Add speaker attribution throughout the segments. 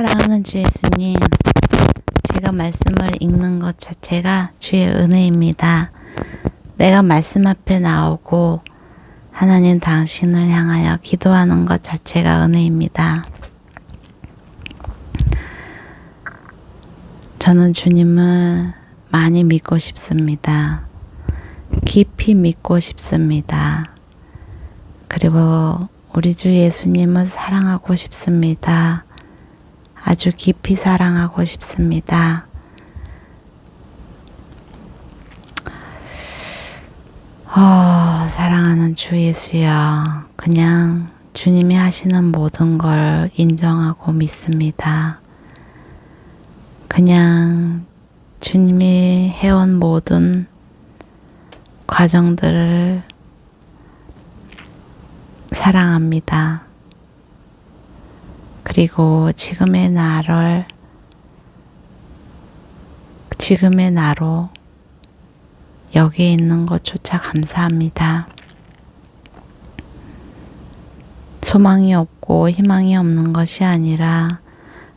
Speaker 1: 사랑하는 주 예수님, 제가 말씀을 읽는 것 자체가 주의 은혜입니다. 내가 말씀 앞에 나오고 하나님 당신을 향하여 기도하는 것 자체가 은혜입니다. 저는 주님을 많이 믿고 싶습니다. 깊이 믿고 싶습니다. 그리고 우리 주 예수님을 사랑하고 싶습니다. 아주 깊이 사랑하고 싶습니다. 사랑하는 주 예수여, 그냥 주님이 하시는 모든 걸 인정하고 믿습니다. 그냥 주님이 해온 모든 과정들을 사랑합니다. 그리고 지금의 나로 여기에 있는 것조차 감사합니다. 소망이 없고 희망이 없는 것이 아니라,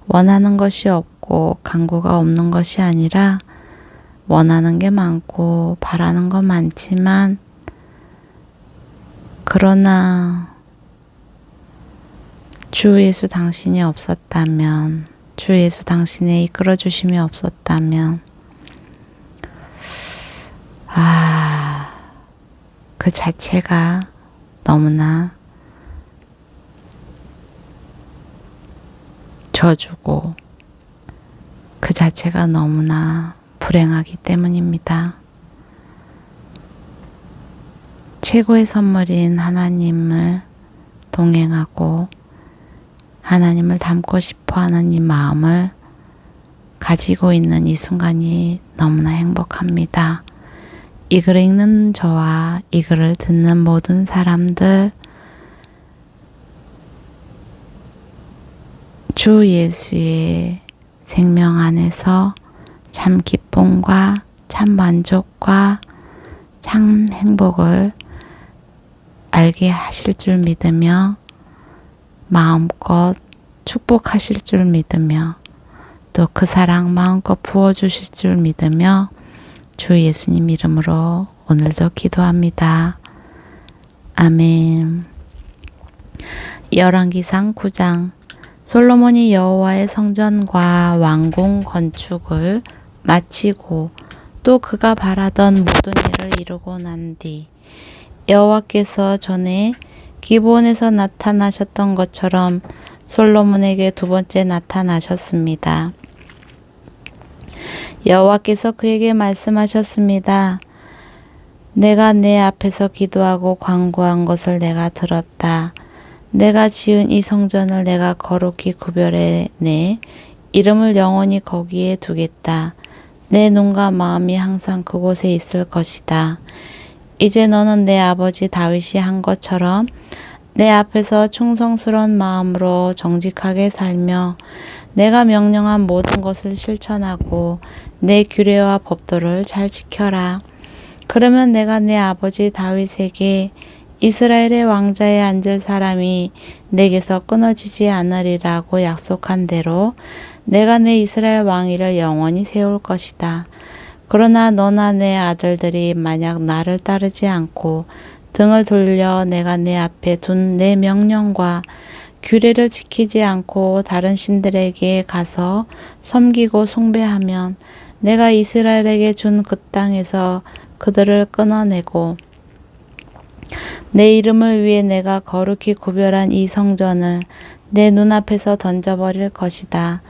Speaker 1: 원하는 것이 없고 간구가 없는 것이 아니라, 원하는 게 많고 바라는 거 많지만, 그러나 주 예수 당신이 없었다면, 주 예수 당신의 이끌어 주심이 없었다면, 그 자체가 너무나 저주고 그 자체가 너무나 불행하기 때문입니다. 최고의 선물인 하나님을 동행하고 하나님을 닮고 싶어하는 이 마음을 가지고 있는 이 순간이 너무나 행복합니다. 이 글을 읽는 저와 이 글을 듣는 모든 사람들, 주 예수의 생명 안에서 참 기쁨과 참 만족과 참 행복을 알게 하실 줄 믿으며 마음껏 축복하실 줄 믿으며 또 그 사랑 마음껏 부어주실 줄 믿으며 주 예수님 이름으로 오늘도 기도합니다. 아멘. 열왕기상 9장. 솔로몬이 여호와의 성전과 왕궁 건축을 마치고 또 그가 바라던 모든 일을 이루고 난 뒤 여호와께서 전에 기브온에서 나타나셨던 것처럼 솔로몬에게 두 번째 나타나셨습니다. 여호와께서 그에게 말씀하셨습니다. 내가 내 앞에서 기도하고 간구한 것을 내가 들었다. 내가 지은 이 성전을 내가 거룩히 구별해내 이름을 영원히 거기에 두겠다. 내 눈과 마음이 항상 그곳에 있을 것이다. 이제 너는 내 아버지 다윗이 한 것처럼 내 앞에서 충성스러운 마음으로 정직하게 살며 내가 명령한 모든 것을 실천하고 내 규례와 법도를 잘 지켜라. 그러면 내가 내 아버지 다윗에게 이스라엘의 왕자에 앉을 사람이 내게서 끊어지지 않으리라고 약속한 대로 내가 내 이스라엘 왕위를 영원히 세울 것이다. 그러나 너나 내 아들들이 만약 나를 따르지 않고 등을 돌려 내가 내 앞에 둔 내 명령과 규례를 지키지 않고 다른 신들에게 가서 섬기고 숭배하면 내가 이스라엘에게 준 그 땅에서 그들을 끊어내고 내 이름을 위해 내가 거룩히 구별한 이 성전을 내 눈앞에서 던져버릴 것이다.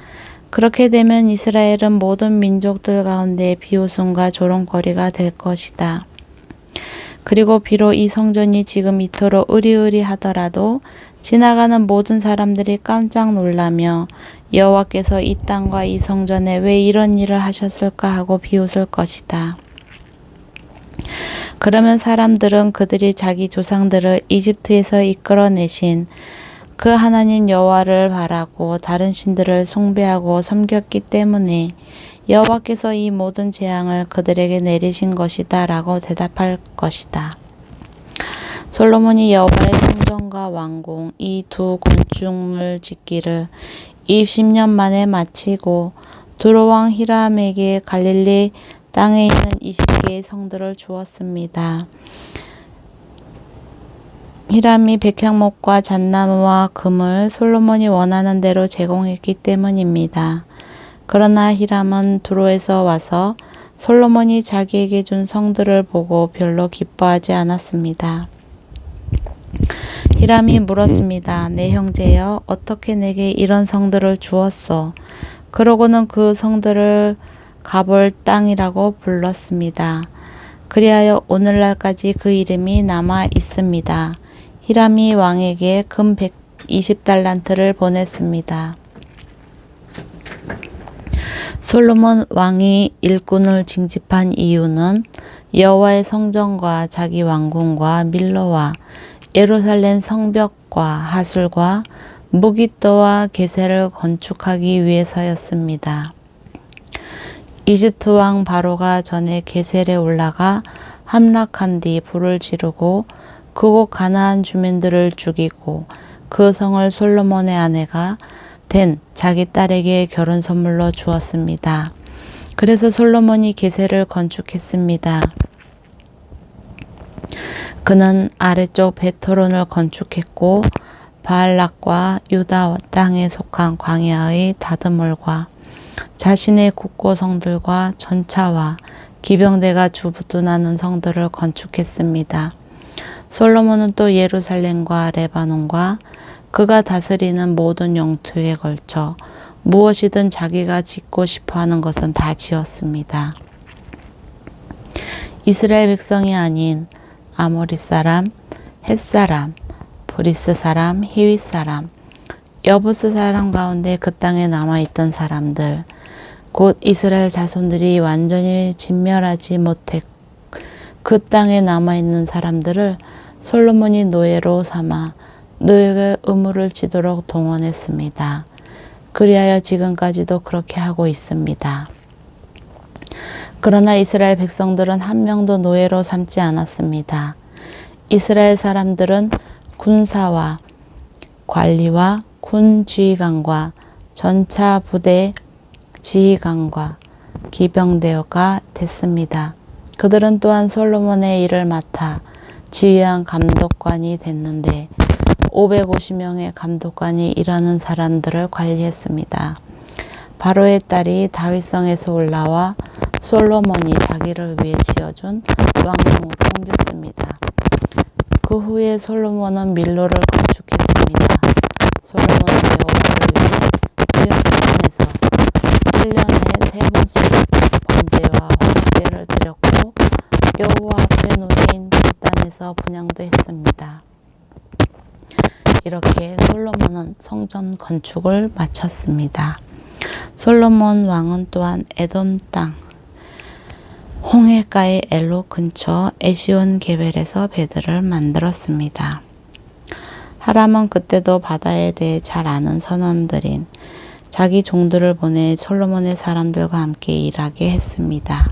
Speaker 1: 그렇게 되면 이스라엘은 모든 민족들 가운데 비웃음과 조롱거리가 될 것이다. 그리고 비록 이 성전이 지금 이토록 으리으리하더라도 지나가는 모든 사람들이 깜짝 놀라며 여호와께서 이 땅과 이 성전에 왜 이런 일을 하셨을까 하고 비웃을 것이다. 그러면 사람들은 그들이 자기 조상들을 이집트에서 이끌어내신 그 하나님 여호와를 바라고 다른 신들을 숭배하고 섬겼기 때문에 여호와께서 이 모든 재앙을 그들에게 내리신 것이다 라고 대답할 것이다. 솔로몬이 여호와의 성전과 왕궁 이 두 건축물 짓기를 20년 만에 마치고 두로 왕 히람에게 갈릴리 땅에 있는 20개의 성들을 주었습니다. 히람이 백향목과 잣나무와 금을 솔로몬이 원하는 대로 제공했기 때문입니다. 그러나 히람은 두로에서 와서 솔로몬이 자기에게 준 성들을 보고 별로 기뻐하지 않았습니다. 히람이 물었습니다. 내 형제여, 어떻게 내게 이런 성들을 주었소? 그러고는 그 성들을 가볼 땅이라고 불렀습니다. 그리하여 오늘날까지 그 이름이 남아 있습니다. 히람이 왕에게 금 120달란트를 보냈습니다. 솔로몬 왕이 일꾼을 징집한 이유는 여호와의 성전과 자기 왕궁과 밀로와 예루살렘 성벽과 하술과 무깃도와 게셀을 건축하기 위해서였습니다. 이집트 왕 바로가 전에 게셀에 올라가 함락한 뒤 불을 지르고 그곳 가나안 주민들을 죽이고 그 성을 솔로몬의 아내가 된 자기 딸에게 결혼 선물로 주었습니다. 그래서 솔로몬이 게셀을 건축했습니다. 그는 아래쪽 베토론을 건축했고 바알락과 유다 땅에 속한 광야의 다드몰과 자신의 국고성들과 전차와 기병대가 주둔하는 성들을 건축했습니다. 솔로몬은 또 예루살렘과 레바논과 그가 다스리는 모든 영토에 걸쳐 무엇이든 자기가 짓고 싶어하는 것은 다 지었습니다. 이스라엘 백성이 아닌 아모리 사람, 헷 사람, 브리스 사람, 히윗 사람, 여부스 사람 가운데 그 땅에 남아있던 사람들, 곧 이스라엘 자손들이 완전히 진멸하지 못해 그 땅에 남아있는 사람들을 솔로몬이 노예로 삼아 노예의 의무를 지도록 동원했습니다. 그리하여 지금까지도 그렇게 하고 있습니다. 그러나 이스라엘 백성들은 한 명도 노예로 삼지 않았습니다. 이스라엘 사람들은 군사와 관리와 군 지휘관과 전차 부대 지휘관과 기병대가 됐습니다. 그들은 또한 솔로몬의 일을 맡아 지휘한 감독관이 됐는데 550명의 감독관이 일하는 사람들을 관리했습니다. 바로의 딸이 다윗성에서 올라와 솔로몬이 자기를 위해 지어준 왕궁을 옮겼습니다. 그 후에 솔로몬은 밀로를 건축했습니다. 솔로몬은 여호와를 위해 지은 산에서 1년에 3번씩 번제와 화제를 드렸고 여호와 앞에 노예인 불단에서 분향도 했습니다. 이렇게 솔로몬은 성전 건축을 마쳤습니다. 솔로몬 왕은 또한 에돔 땅 홍해가의 엘로 근처 에시온 게벨에서 배들을 만들었습니다. 하람은 그때도 바다에 대해 잘 아는 선원들인 자기 종들을 보내 솔로몬의 사람들과 함께 일하게 했습니다.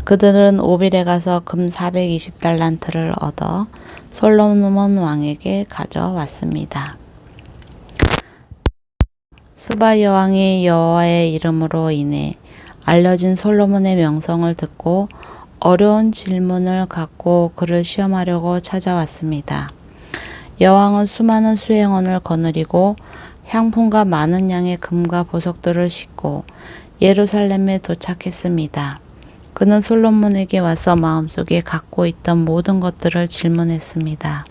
Speaker 1: 그들은 오빌에 가서 금 420달란트를 얻어 솔로몬 왕에게 가져왔습니다. 스바 여왕이 여호와의 이름으로 인해 알려진 솔로몬의 명성을 듣고 어려운 질문을 갖고 그를 시험하려고 찾아왔습니다. 여왕은 수많은 수행원을 거느리고 향품과 많은 양의 금과 보석들을 싣고 예루살렘에 도착했습니다. 그는 솔로몬에게 와서 마음속에 갖고 있던 모든 것들을 질문했습니다.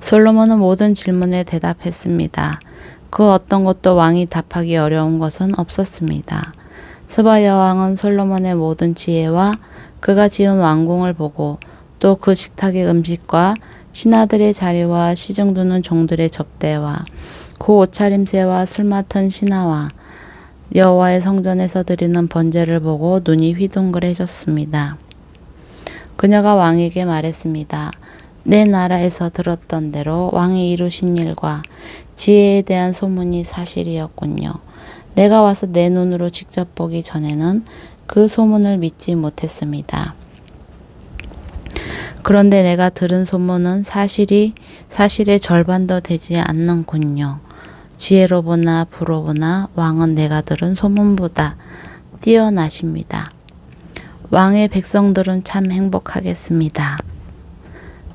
Speaker 1: 솔로몬은 모든 질문에 대답했습니다. 그 어떤 것도 왕이 답하기 어려운 것은 없었습니다. 스바 여왕은 솔로몬의 모든 지혜와 그가 지은 왕궁을 보고 또 그 식탁의 음식과 신하들의 자리와 시중 두는 종들의 접대와 그 옷차림새와 술 맡은 신하와 여호와의 성전에서 드리는 번제를 보고 눈이 휘둥그레졌습니다. 그녀가 왕에게 말했습니다. 내 나라에서 들었던 대로 왕이 이루신 일과 지혜에 대한 소문이 사실이었군요. 내가 와서 내 눈으로 직접 보기 전에는 그 소문을 믿지 못했습니다. 그런데 내가 들은 소문은 사실의 절반도 되지 않는군요. 지혜로 보나 부로 보나 왕은 내가 들은 소문보다 뛰어나십니다. 왕의 백성들은 참 행복하겠습니다.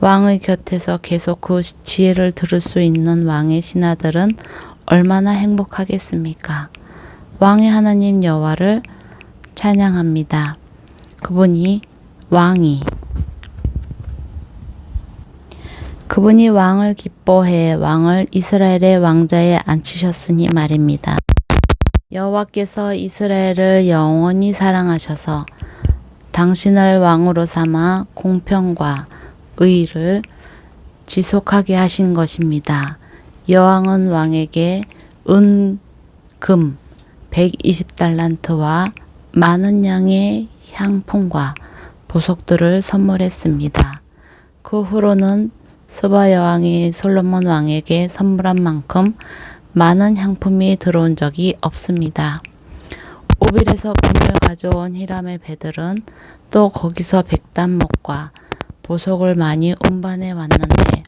Speaker 1: 왕의 곁에서 계속 그 지혜를 들을 수 있는 왕의 신하들은 얼마나 행복하겠습니까? 왕의 하나님 여호와를 찬양합니다. 그분이 왕을 기뻐해 왕을 이스라엘의 왕자에 앉히셨으니 말입니다. 여호와께서 이스라엘을 영원히 사랑하셔서 당신을 왕으로 삼아 공평과 의를 지속하게 하신 것입니다. 여왕은 왕에게 은, 금 120달란트와 많은 양의 향품과 보석들을 선물했습니다. 그 후로는 스바 여왕이 솔로몬 왕에게 선물한 만큼 많은 향품이 들어온 적이 없습니다. 오빌에서 금을 가져온 히람의 배들은 또 거기서 백단목과 보석을 많이 운반해 왔는데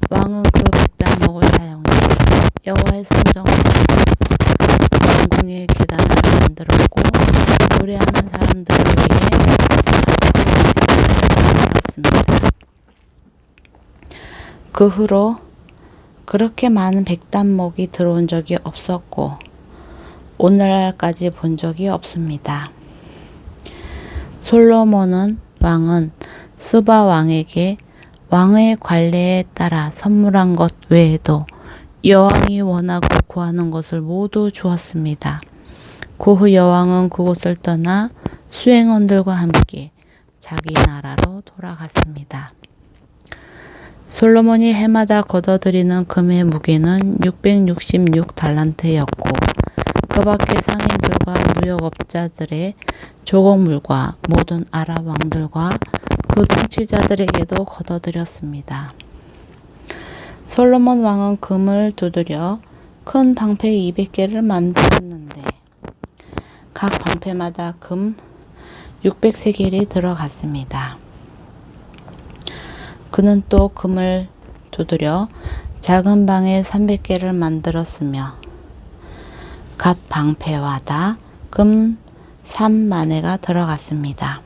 Speaker 1: 왕은 그 백단목을 사용해 여호와의 성전과 왕궁의 계단을 만들었고 노래하는 사람들을 위해 만들었습니다. 그 후로 그렇게 많은 백단목이 들어온 적이 없었고 오늘날까지 본 적이 없습니다. 솔로몬 왕은 스바 왕에게 왕의 관례에 따라 선물한 것 외에도 여왕이 원하고 구하는 것을 모두 주었습니다. 그 후 여왕은 그곳을 떠나 수행원들과 함께 자기 나라로 돌아갔습니다. 솔로몬이 해마다 걷어들이는 금의 무게는 666달란트였고 그 밖에 상인들과 무역업자들의 조공물과 모든 아랍 왕들과 그 통치자들에게도 걷어들였습니다. 솔로몬 왕은 금을 두드려 큰 방패 200개를 만들었는데 각 방패마다 금 600세겔이 들어갔습니다. 그는 또 금을 두드려 작은 방에 300개를 만들었으며 각 방패마다 금 3만회가 들어갔습니다.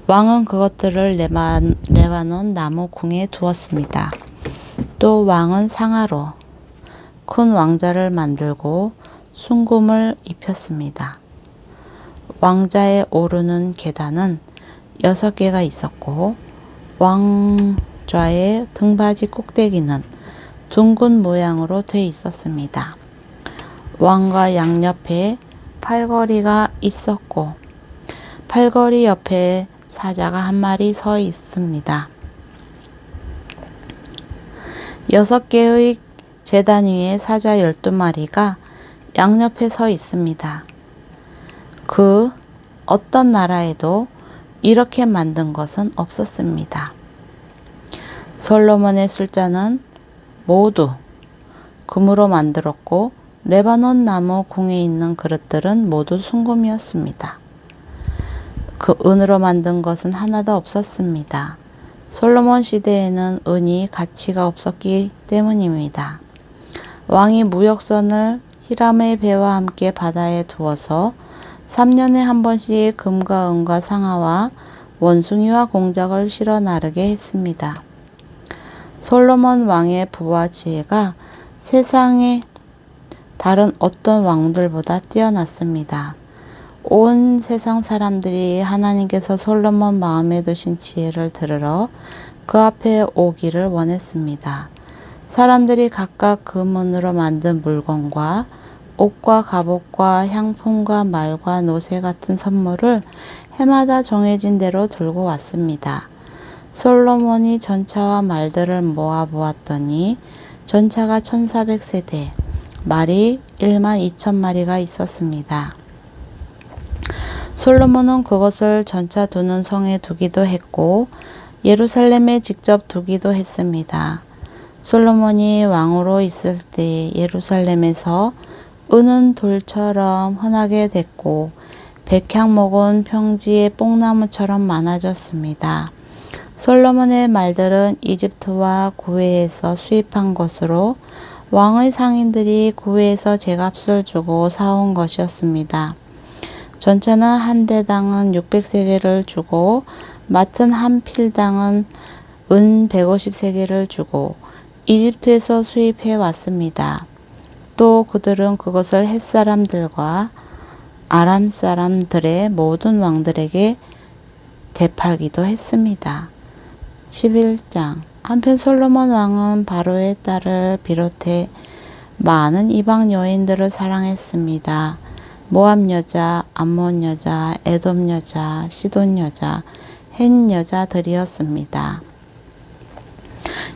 Speaker 1: 왕은 그것들을 레바논 나무 궁에 두었습니다. 또 왕은 상하로 큰 왕자를 만들고 순금을 입혔습니다. 왕자에 오르는 계단은 6개가 있었고 왕좌의 등받이 꼭대기는 둥근 모양으로 돼 있었습니다. 왕과 양옆에 팔걸이가 있었고 팔걸이 옆에 사자가 한 마리 서 있습니다. 6개의 제단 위에 사자 12마리가 양옆에 서 있습니다. 그 어떤 나라에도 이렇게 만든 것은 없었습니다. 솔로몬의 술잔은 모두 금으로 만들었고 레바논 나무 궁에 있는 그릇들은 모두 순금이었습니다. 그 은으로 만든 것은 하나도 없었습니다. 솔로몬 시대에는 은이 가치가 없었기 때문입니다. 왕이 무역선을 히람의 배와 함께 바다에 두어서 3년에 한 번씩 금과 은과 상아와 원숭이와 공작을 실어 나르게 했습니다. 솔로몬 왕의 부와 지혜가 세상의 다른 어떤 왕들보다 뛰어났습니다. 온 세상 사람들이 하나님께서 솔로몬 마음에 두신 지혜를 들으러 그 앞에 오기를 원했습니다. 사람들이 각각 금은으로 만든 물건과 옷과 갑옷과 향품과 말과 노새 같은 선물을 해마다 정해진 대로 들고 왔습니다. 솔로몬이 전차와 말들을 모아 보았더니 전차가 1400세대, 말이 12,000마리가 있었습니다. 솔로몬은 그것을 전차 두는 성에 두기도 했고 예루살렘에 직접 두기도 했습니다. 솔로몬이 왕으로 있을 때 예루살렘에서 은은 돌처럼 흔하게 됐고 백향목은 평지의 뽕나무처럼 많아졌습니다. 솔로몬의 말들은 이집트와 구외에서 수입한 것으로 왕의 상인들이 구외에서 제값을 주고 사온 것이었습니다. 전차는 한 대당은 600세겔을 주고 맡은 한 필당은 은 150세겔을 주고 이집트에서 수입해 왔습니다. 또 그들은 그것을 헷사람들과 아람 사람들의 모든 왕들에게 되팔기도 했습니다. 11장. 한편 솔로몬 왕은 바로의 딸을 비롯해 많은 이방 여인들을 사랑했습니다. 모압 여자, 암몬 여자, 에돔 여자, 시돈 여자, 헷 여자들이었습니다.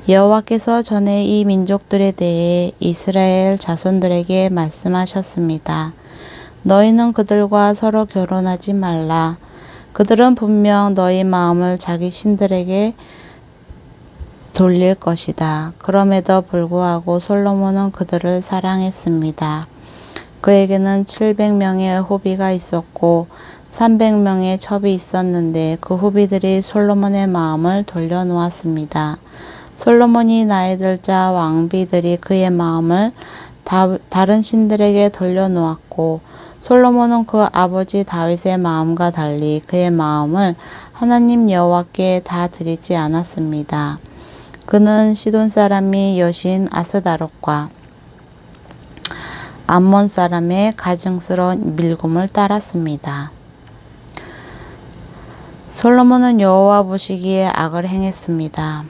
Speaker 1: 여호와께서 전에 이 민족들에 대해 이스라엘 자손들에게 말씀하셨습니다. 너희는 그들과 서로 결혼하지 말라. 그들은 분명 너희 마음을 자기 신들에게 돌릴 것이다. 그럼에도 불구하고 솔로몬은 그들을 사랑했습니다. 그에게는 700명의 후비가 있었고 300명의 첩이 있었는데 그 후비들이 솔로몬의 마음을 돌려놓았습니다. 솔로몬이 나이 들자 왕비들이 그의 마음을 다른 신들에게 돌려놓았고 솔로몬은 그 아버지 다윗의 마음과 달리 그의 마음을 하나님 여호와께 다 드리지 않았습니다. 그는 시돈 사람이 여신 아스다롯과 암몬 사람의 가증스러운 밀곰을 따랐습니다. 솔로몬은 여호와 보시기에 악을 행했습니다.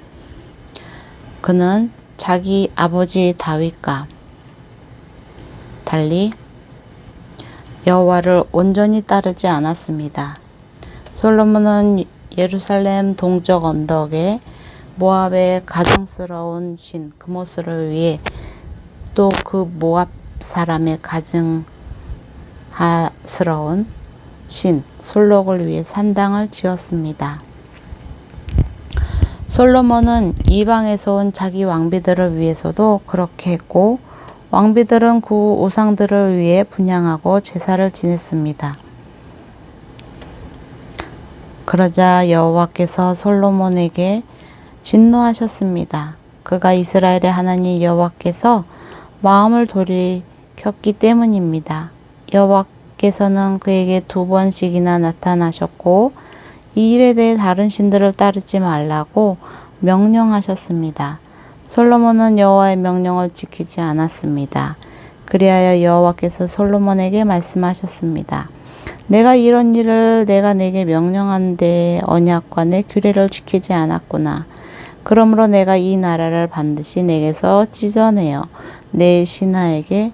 Speaker 1: 그는 자기 아버지 다윗과 달리 여호와를 온전히 따르지 않았습니다. 솔로몬은 예루살렘 동쪽 언덕에 모압의 가증스러운 신 그모스를 위해 또 그 모압 사람의 가증스러운 신 솔록을 위해 산당을 지었습니다. 솔로몬은 이방에서 온 자기 왕비들을 위해서도 그렇게 했고 왕비들은 그 우상들을 위해 분향하고 제사를 지냈습니다. 그러자 여호와께서 솔로몬에게 진노하셨습니다. 그가 이스라엘의 하나님 여호와께서 마음을 돌이켰기 때문입니다. 여호와께서는 그에게 2번씩이나 나타나셨고 이 일에 대해 다른 신들을 따르지 말라고 명령하셨습니다. 솔로몬은 여호와의 명령을 지키지 않았습니다. 그리하여 여호와께서 솔로몬에게 말씀하셨습니다. 내가 이런 일을 내가 내게 명령한 데 언약과 내 규례를 지키지 않았구나. 그러므로 내가 이 나라를 반드시 내게서 찢어내어 내 신하에게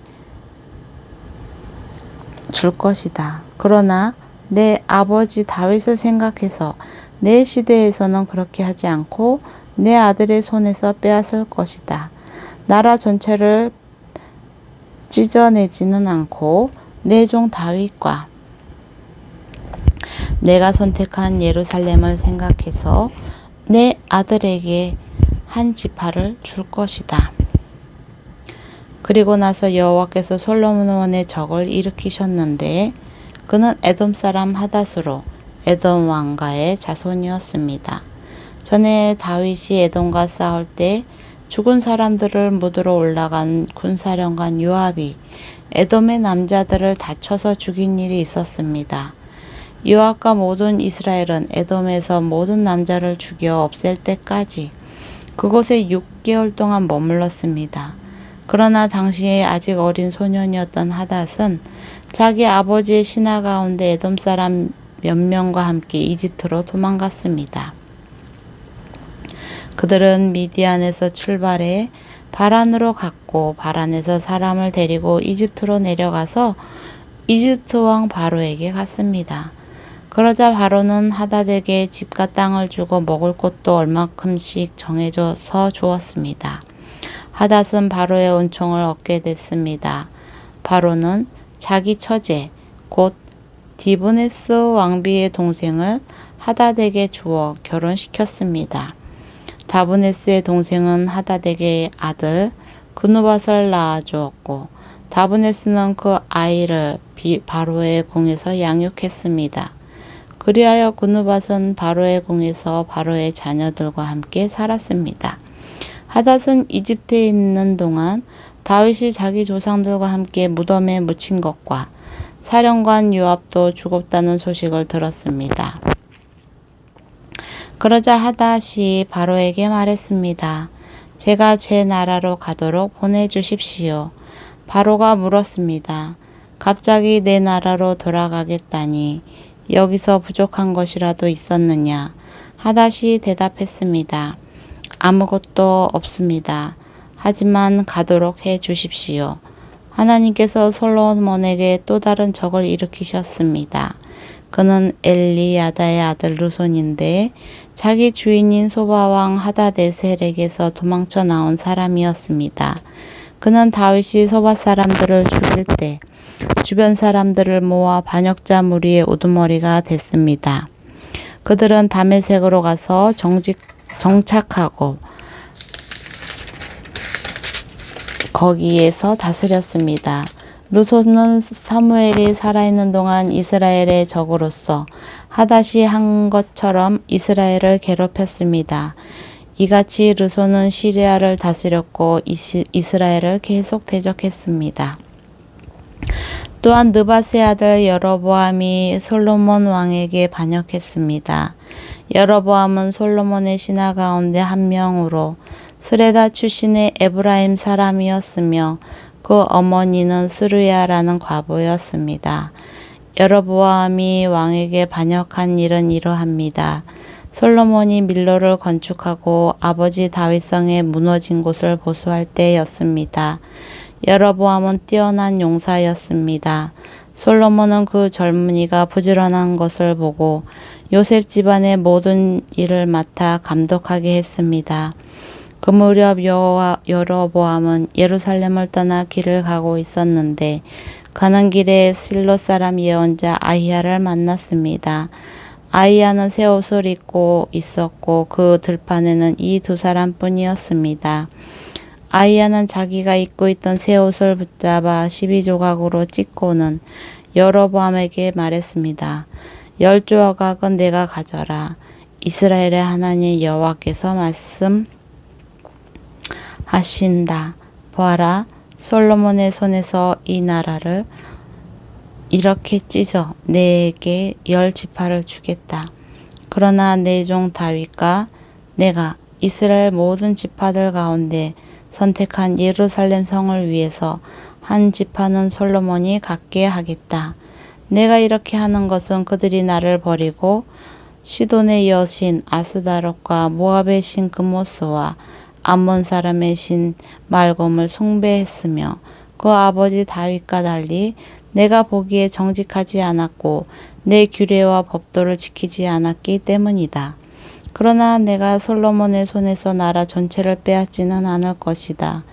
Speaker 1: 줄 것이다. 그러나 내 아버지 다윗을 생각해서 내 시대에서는 그렇게 하지 않고 내 아들의 손에서 빼앗을 것이다. 나라 전체를 찢어내지는 않고 내 종 다윗과 내가 선택한 예루살렘을 생각해서 내 아들에게 한 지파를 줄 것이다. 그리고 나서 여호와께서 솔로몬의 적을 일으키셨는데 그는 에돔 사람 하닷으로 에돔 왕가의 자손이었습니다. 전에 다윗이 에돔과 싸울 때 죽은 사람들을 묻으러 올라간 군사령관 요압이 에돔의 남자들을 다쳐서 죽인 일이 있었습니다. 요압과 모든 이스라엘은 에돔에서 모든 남자를 죽여 없앨 때까지 그곳에 6개월 동안 머물렀습니다. 그러나 당시에 아직 어린 소년이었던 하닷은 자기 아버지의 신하 가운데 에돔 사람 몇 명과 함께 이집트로 도망갔습니다. 그들은 미디안에서 출발해 바란으로 갔고 바란에서 사람을 데리고 이집트로 내려가서 이집트 왕 바로에게 갔습니다. 그러자 바로는 하닷에게 집과 땅을 주고 먹을 것도 얼마큼씩 정해줘서 주었습니다. 하닷은 바로의 은총을 얻게 됐습니다. 바로는 자기 처제 곧 디브네스 왕비의 동생을 하닷에게 주어 결혼시켰습니다. 다브네스의 동생은 하닷에게 아들 그누밧을 낳아주었고 다브네스는 그 아이를 바로의 궁에서 양육했습니다. 그리하여 그누밧은 바로의 궁에서 바로의 자녀들과 함께 살았습니다. 하닷은 이집트에 있는 동안 다윗이 자기 조상들과 함께 무덤에 묻힌 것과 사령관 요압도 죽었다는 소식을 들었습니다. 그러자 하닷이 바로에게 말했습니다. 제가 제 나라로 가도록 보내주십시오. 바로가 물었습니다. 갑자기 내 나라로 돌아가겠다니 여기서 부족한 것이라도 있었느냐? 하닷이 대답했습니다. 아무것도 없습니다. 하지만 가도록 해 주십시오. 하나님께서 솔로몬에게 또 다른 적을 일으키셨습니다. 그는 엘리야다의 아들 르손인데 자기 주인인 소바왕 하다데셀에게서 도망쳐 나온 사람이었습니다. 그는 다윗이 소바 사람들을 죽일 때 주변 사람들을 모아 반역자 무리의 우두머리가 됐습니다. 그들은 다메섹으로 가서 정착하고 거기에서 다스렸습니다. 르손은 사무엘이 살아있는 동안 이스라엘의 적으로서 하닷이 한 것처럼 이스라엘을 괴롭혔습니다. 이같이 르손은 시리아를 다스렸고 이스라엘을 계속 대적했습니다. 또한 느밧의 아들 여로보암이 솔로몬 왕에게 반역했습니다. 여로보암은 솔로몬의 신하 가운데 한 명으로 스레다 출신의 에브라임 사람이었으며 그 어머니는 스루야라는 과부였습니다. 여로보암이 왕에게 반역한 일은 이러합니다. 솔로몬이 밀로를 건축하고 아버지 다윗성에 무너진 곳을 보수할 때였습니다. 여로보암은 뛰어난 용사였습니다. 솔로몬은 그 젊은이가 부지런한 것을 보고 요셉 집안의 모든 일을 맡아 감독하게 했습니다. 그 무렵 여로보암은 예루살렘을 떠나 길을 가고 있었는데 가는 길에 실로 사람 예언자 아히야를 만났습니다. 아히야는 새 옷을 입고 있었고 그 들판에는 이 두 사람뿐이었습니다. 아히야는 자기가 입고 있던 새 옷을 붙잡아 12조각으로 찢고는 여로보암에게 말했습니다. 10조각은 내가 가져라. 이스라엘의 하나님 여호와께서 말씀하신다. 보아라, 솔로몬의 손에서 이 나라를 이렇게 찢어 내게 10지파를 주겠다. 그러나 내 종 다윗과 내가 이스라엘 모든 지파들 가운데 선택한 예루살렘 성을 위해서 한 지파는 솔로몬이 갖게 하겠다. 내가 이렇게 하는 것은 그들이 나를 버리고 시돈의 여신 아스다롯과 모압의 신 그모스와 암몬 사람의 신 말곰을 숭배했으며 그 아버지 다윗과 달리 내가 보기에 정직하지 않았고 내 규례와 법도를 지키지 않았기 때문이다. 그러나 내가 솔로몬의 손에서 나라 전체를 빼앗지는 않을 것이다.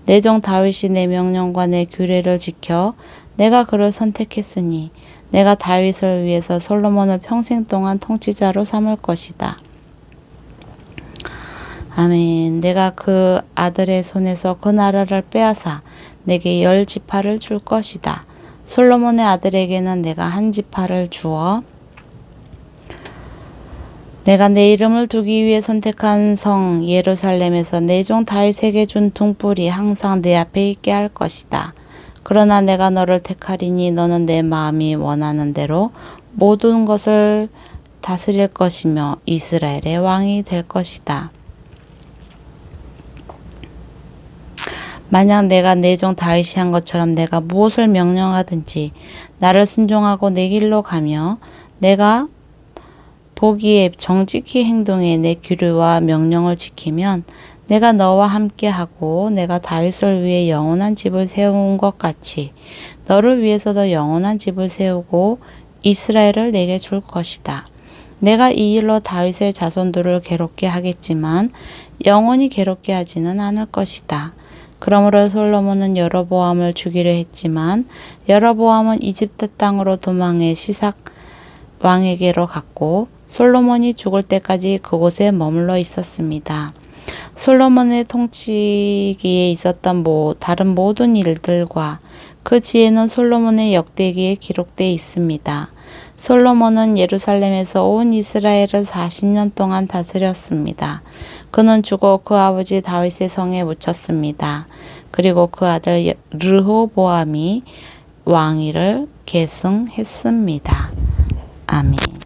Speaker 1: 내 종 다윗이 내 명령과 내 규례를 지켜 내가 그를 선택했으니 내가 다윗을 위해서 솔로몬을 평생 동안 통치자로 삼을 것이다. 아멘. 내가 그 아들의 손에서 그 나라를 빼앗아 내게 10지파를 줄 것이다. 솔로몬의 아들에게는 내가 한 지파를 주어 내가 내 이름을 두기 위해 선택한 성 예루살렘에서 내 종 다윗에게 준 등불이 항상 내 앞에 있게 할 것이다. 그러나 내가 너를 택하리니 너는 내 마음이 원하는 대로 모든 것을 다스릴 것이며 이스라엘의 왕이 될 것이다. 만약 내가 내 종 다윗이 한 것처럼 내가 무엇을 명령하든지 나를 순종하고 내 길로 가며 내가 보기에 정직히 행동해 내 규례와 명령을 지키면 내가 너와 함께하고 내가 다윗을 위해 영원한 집을 세운 것 같이 너를 위해서도 영원한 집을 세우고 이스라엘을 내게 줄 것이다. 내가 이 일로 다윗의 자손들을 괴롭게 하겠지만 영원히 괴롭게 하지는 않을 것이다. 그러므로 솔로몬은 여로보암을 죽이려 했지만 여로보암은 이집트 땅으로 도망해 시삭 왕에게로 갔고 솔로몬이 죽을 때까지 그곳에 머물러 있었습니다. 솔로몬의 통치기에 있었던 다른 모든 일들과 그 지혜는 솔로몬의 역대기에 기록되어 있습니다. 솔로몬은 예루살렘에서 온 이스라엘을 40년 동안 다스렸습니다. 그는 죽어 그 아버지 다윗의 성에 묻혔습니다. 그리고 그 아들 르호보암이 왕위를 계승했습니다. 아멘.